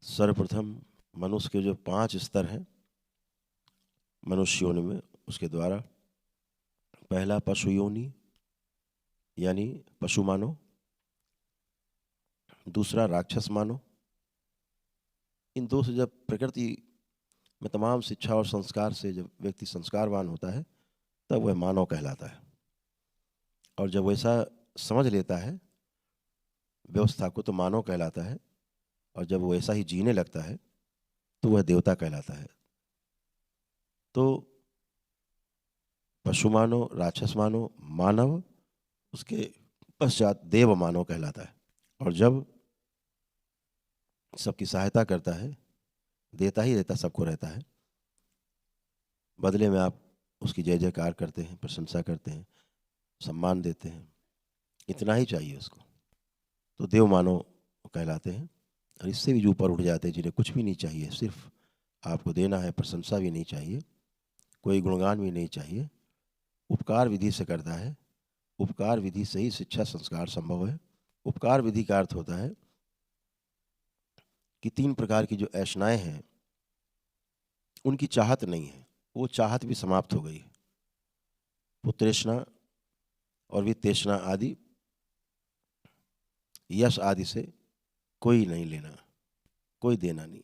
सर्वप्रथम मनुष्य के जो 5 स्तर हैं मनुष्य योनि में, उसके द्वारा पहला पशु योनि यानी पशु मानो, दूसरा राक्षस मानो। इन दो से जब प्रकृति में तमाम शिक्षा और संस्कार से जब व्यक्ति संस्कारवान होता है तब वह मानव कहलाता है। और जब वैसा समझ लेता है व्यवस्था को तो मानव कहलाता है, और जब वो ऐसा ही जीने लगता है तो वह देवता कहलाता है। तो पशु मानो, राक्षस मानो, मानव, उसके पश्चात देव मानव कहलाता है। और जब सबकी सहायता करता है, देता ही देता सबको रहता है, बदले में आप उसकी जय जयकार करते हैं, प्रशंसा करते हैं, सम्मान देते हैं, इतना ही चाहिए उसको, तो देव मानव कहलाते हैं। और इससे भी जो ऊपर उठ जाते हैं, जिन्हें कुछ भी नहीं चाहिए, सिर्फ आपको देना है, प्रशंसा भी नहीं चाहिए, कोई गुणगान भी नहीं चाहिए, उपकार विधि से करता है। उपकार विधि से ही शिक्षा संस्कार संभव है। उपकार विधि का अर्थ होता है कि 3 प्रकार की जो ऐशनाएं हैं उनकी चाहत नहीं है, वो चाहत भी समाप्त हो गई है। पुत्रेष्णा और वित्तेष्णा आदि, यश आदि से कोई नहीं लेना, कोई देना नहीं।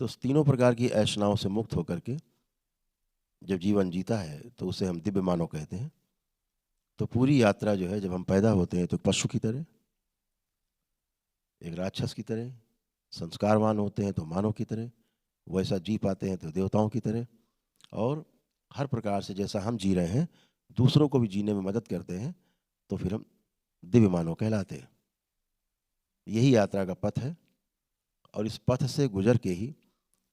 तो उस तीनों प्रकार की ऐशनाओं से मुक्त होकर के जब जीवन जीता है तो उसे हम दिव्य मानव कहते हैं। तो पूरी यात्रा जो है, जब हम पैदा होते हैं तो पशु की तरह, एक राक्षस की तरह, संस्कारवान होते हैं तो मानव की तरह, वैसा जी पाते हैं तो देवताओं की तरह, और हर प्रकार से जैसा हम जी रहे हैं दूसरों को भी जीने में मदद करते हैं, तो फिर हम दिव्य मानव कहलाते हैं। यही यात्रा का पथ है, और इस पथ से गुजर के ही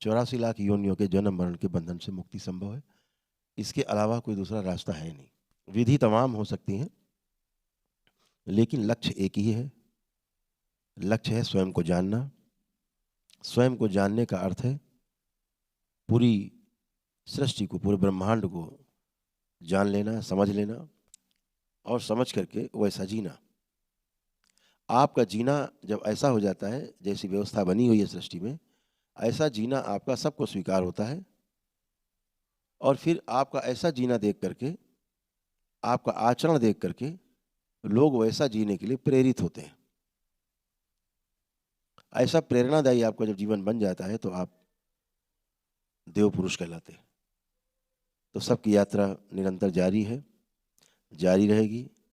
84 लाख योनियों के जन्म मरण के बंधन से मुक्ति संभव है। इसके अलावा कोई दूसरा रास्ता है नहीं। विधि तमाम हो सकती हैं, लेकिन लक्ष्य एक ही है। लक्ष्य है स्वयं को जानना। स्वयं को जानने का अर्थ है पूरी सृष्टि को, पूरे ब्रह्मांड को जान लेना, समझ लेना, और समझ करके वैसा जीना। आपका जीना जब ऐसा हो जाता है, जैसी व्यवस्था बनी हुई है सृष्टि में, ऐसा जीना आपका सबको स्वीकार होता है, और फिर आपका ऐसा जीना देख करके, आपका आचरण देख करके लोग वैसा जीने के लिए प्रेरित होते हैं। ऐसा प्रेरणादायी आपका जब जीवन बन जाता है तो आप देव पुरुष कहलाते हैं। तो सबकी यात्रा निरंतर जारी है, जारी रहेगी।